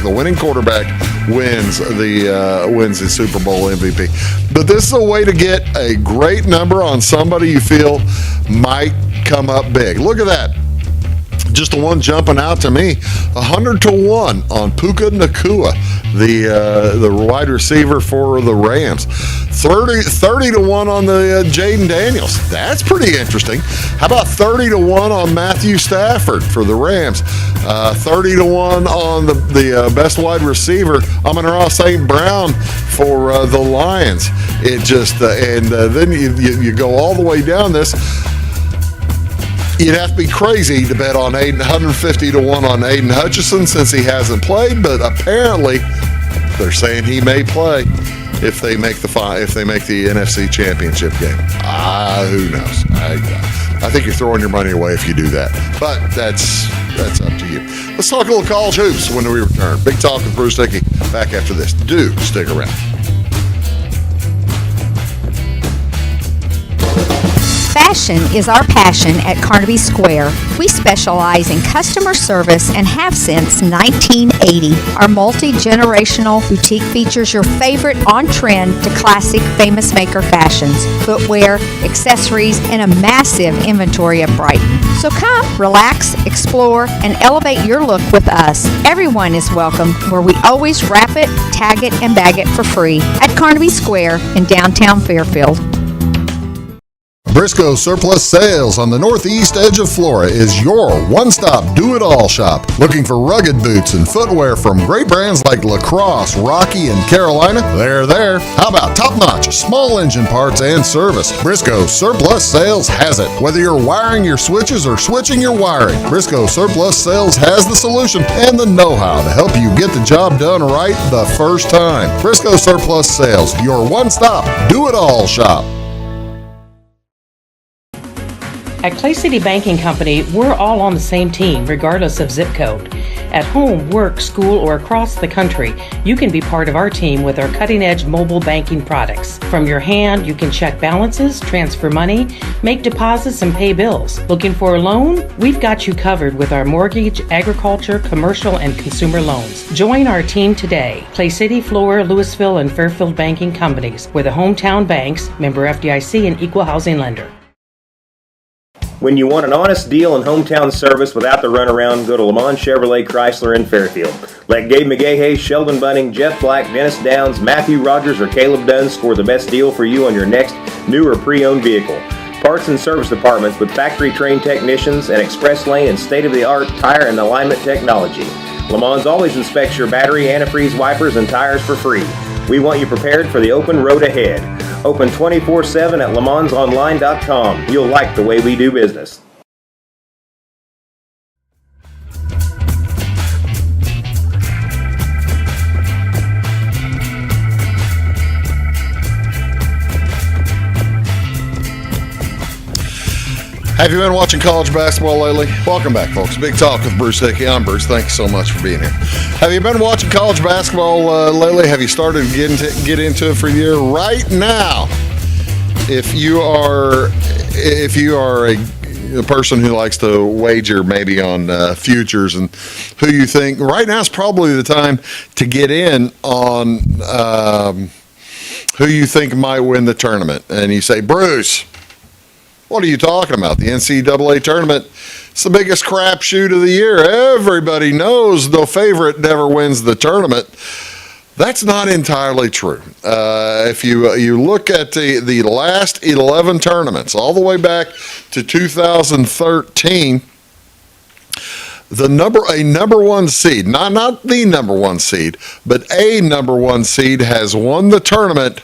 the winning quarterback wins the Super Bowl MVP. But this is a way to get a great number on somebody you feel might come up big. Look at that. Just the one jumping out to me, 100-1 on Puka Nacua, the wide receiver for the Rams. 30-1 on the Jaden Daniels. That's pretty interesting. How about 30-1 on Matthew Stafford for the Rams? 30-1 on the best wide receiver, Amon-Ra St. Brown for the Lions. It just then you go all the way down this. You'd have to be crazy to bet on 150-1 on Aiden Hutchinson since he hasn't played, but apparently they're saying he may play if they make the NFC Championship game. Who knows? I think you're throwing your money away if you do that, but that's up to you. Let's talk a little college hoops when we return. Big Talk with Bruce Dickey back after this. Do stick around. Fashion is our passion at Carnaby Square. We specialize in customer service and have since 1980. Our multi-generational boutique features your favorite on-trend to classic famous maker fashions, footwear, accessories, and a massive inventory at Brighton. So come, relax, explore, and elevate your look with us. Everyone is welcome, where we always wrap it, tag it, and bag it for free at Carnaby Square in downtown Fairfield. Briscoe Surplus Sales on the northeast edge of Flora is your one-stop do-it-all shop. Looking for rugged boots and footwear from great brands like Lacrosse, Rocky, and Carolina? They're there. How about top-notch small engine parts and service? Briscoe Surplus Sales has it. Whether you're wiring your switches or switching your wiring, Briscoe Surplus Sales has the solution and the know-how to help you get the job done right the first time. Briscoe Surplus Sales, your one-stop do-it-all shop. At Clay City Banking Company, we're all on the same team, regardless of zip code. At home, work, school, or across the country, you can be part of our team with our cutting-edge mobile banking products. From your hand, you can check balances, transfer money, make deposits, and pay bills. Looking for a loan? We've got you covered with our mortgage, agriculture, commercial, and consumer loans. Join our team today. Clay City, Flora, Louisville, and Fairfield Banking Companies. We're the hometown banks, member FDIC, and equal housing lender. When you want an honest deal and hometown service without the runaround, go to Lamont Chevrolet Chrysler in Fairfield. Let Gabe McGahey, Sheldon Bunning, Jeff Black, Dennis Downs, Matthew Rogers, or Caleb Dunn score the best deal for you on your next new or pre-owned vehicle. Parts and service departments with factory-trained technicians and express lane and state-of-the-art tire and alignment technology. Lamont always inspects your battery, antifreeze, wipers, and tires for free. We want you prepared for the open road ahead. Open 24/7 at LeMansOnline.com. You'll like the way we do business. Have you been watching college basketball lately? Welcome back, folks. Big Talk with Bruce Dickey. I'm Bruce. Thank you so much for being here. Have you been watching college basketball lately? Have you started to get into it for a year? Right now, if you are a person who likes to wager maybe on futures and who you think, right now is probably the time to get in on who you think might win the tournament. And you say, Bruce, what are you talking about? The NCAA Tournament, it's the biggest crapshoot of the year. Everybody knows the favorite never wins the tournament. That's not entirely true. If you look at the last 11 tournaments, all the way back to 2013, a number one seed, not the number one seed, but a number one seed has won the tournament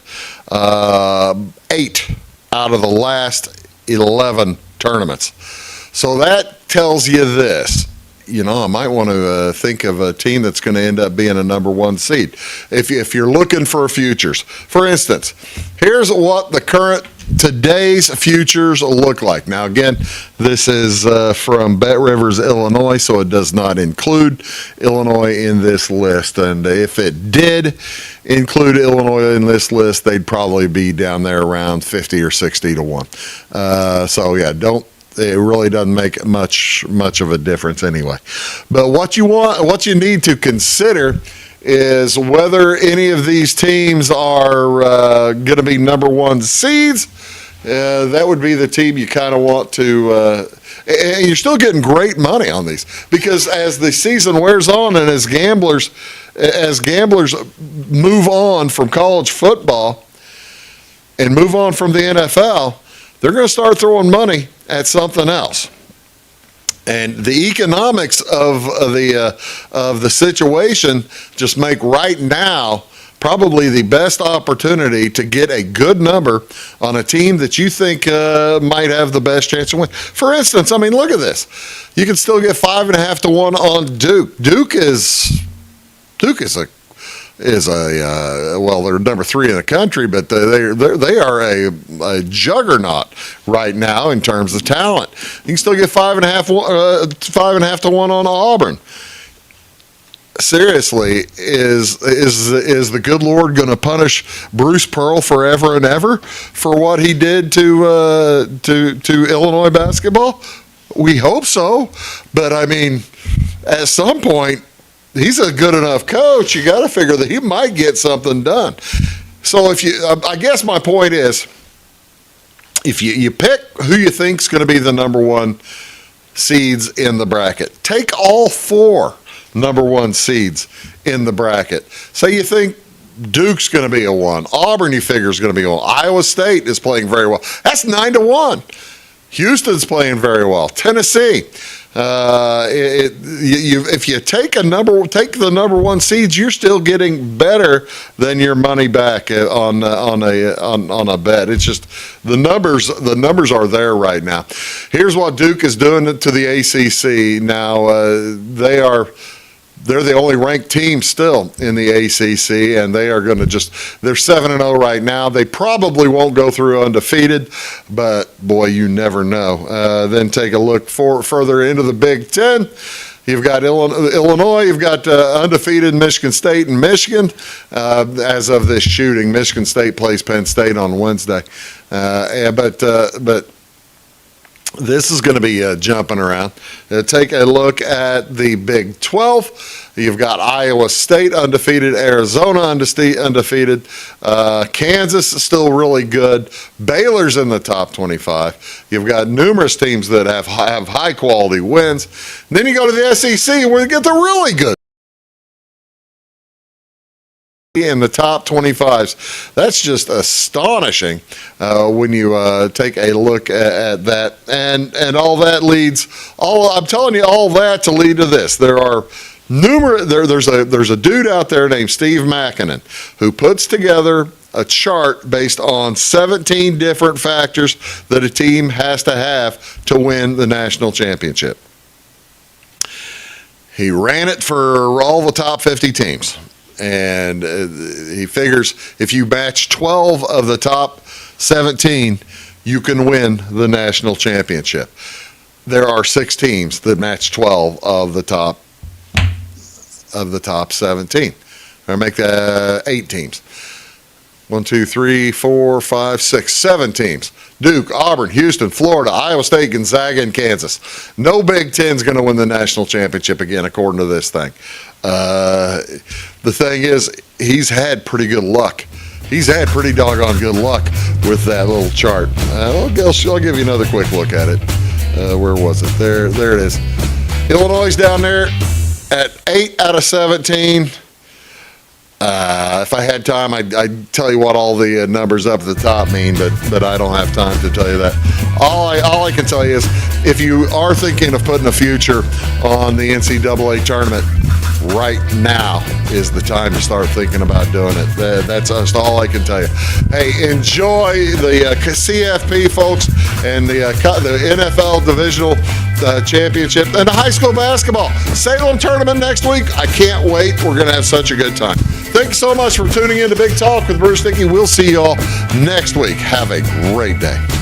8 out of the last 11 tournaments. So that tells you this. I might want to think of a team that's going to end up being a number one seed. If you're looking for futures. For instance, here's what the current today's futures look like. Now, again, this is from Bet Rivers, Illinois, so it does not include Illinois in this list. And if it did include Illinois in this list, they'd probably be down there around 50 or 60 to 1. So, yeah, it really doesn't make much of a difference anyway. But what you need to consider is whether any of these teams are going to be number one seeds. That would be the team you kind of want to, and you're still getting great money on these, because as the season wears on and as gamblers move on from college football and move on from the NFL, they're going to start throwing money at something else. And the economics of the situation just make right now probably the best opportunity to get a good number on a team that you think might have the best chance to win. For instance, I mean, look at this. You can still get 5.5 to 1 on Duke. Duke is well, they're number 3 in the country, but they are a juggernaut right now in terms of talent. You can still get 5.5 to 1 on Auburn. Seriously, is the good Lord going to punish Bruce Pearl forever and ever for what he did to Illinois basketball? We hope so, but I mean, at some point, he's a good enough coach. You got to figure that he might get something done. So I guess my point is, if you pick who you think's going to be the number one seeds in the bracket, take all 4 number one seeds in the bracket. Say you think Duke's going to be a 1. Auburn, you figure, is going to be a 1. Iowa State is playing very well. That's 9 to 1. Houston's playing very well. Tennessee. If you take the number one seeds, you're still getting better than your money back on a bet. It's just the numbers are there right now. Here's what Duke is doing to the ACC now. They're the only ranked team still in the ACC, and they are going to they're 7-0 right now. They probably won't go through undefeated, but boy, you never know. Then take a look further into the Big Ten. You've got Illinois, you've got undefeated Michigan State and Michigan. As of this shooting, Michigan State plays Penn State on Wednesday. But this is going to be jumping around. Take a look at the Big 12. You've got Iowa State undefeated, Arizona undefeated, Kansas is still really good. Baylor's in the top 25. You've got numerous teams that have high quality wins. And then you go to the SEC where you get the really good in the top 25s. That's just astonishing when you take a look at that, and all that I'm telling you, all that to lead to this. There are there's a dude out there named Steve Makinen who puts together a chart based on 17 different factors that a team has to have to win the national championship. He ran it for all the top 50 teams. And he figures if you match 12 of the top 17, you can win the national championship. There are 6 teams that match 12 of the top 17. Or make that 8 teams. 1, 2, 3, 4, 5, 6, 7 teams. Duke, Auburn, Houston, Florida, Iowa State, Gonzaga, and Kansas. No Big Ten's going to win the national championship again, according to this thing. The thing is, he's had pretty good luck. He's had pretty doggone good luck with that little chart. I'll give you another quick look at it. Where was it? There it is. Illinois down there at 8 out of 17. If I had time, I'd tell you what all the numbers up at the top mean, but I don't have time to tell you that. All I can tell you is, if you are thinking of putting a future on the NCAA tournament, right now is the time to start thinking about doing it. That's just all I can tell you. Hey, enjoy the CFP, folks. and the NFL divisional championship, and the high school basketball. Salem tournament next week. I can't wait. We're going to have such a good time. Thanks so much for tuning in to Big Talk with Bruce Dickey. We'll see you all next week. Have a great day.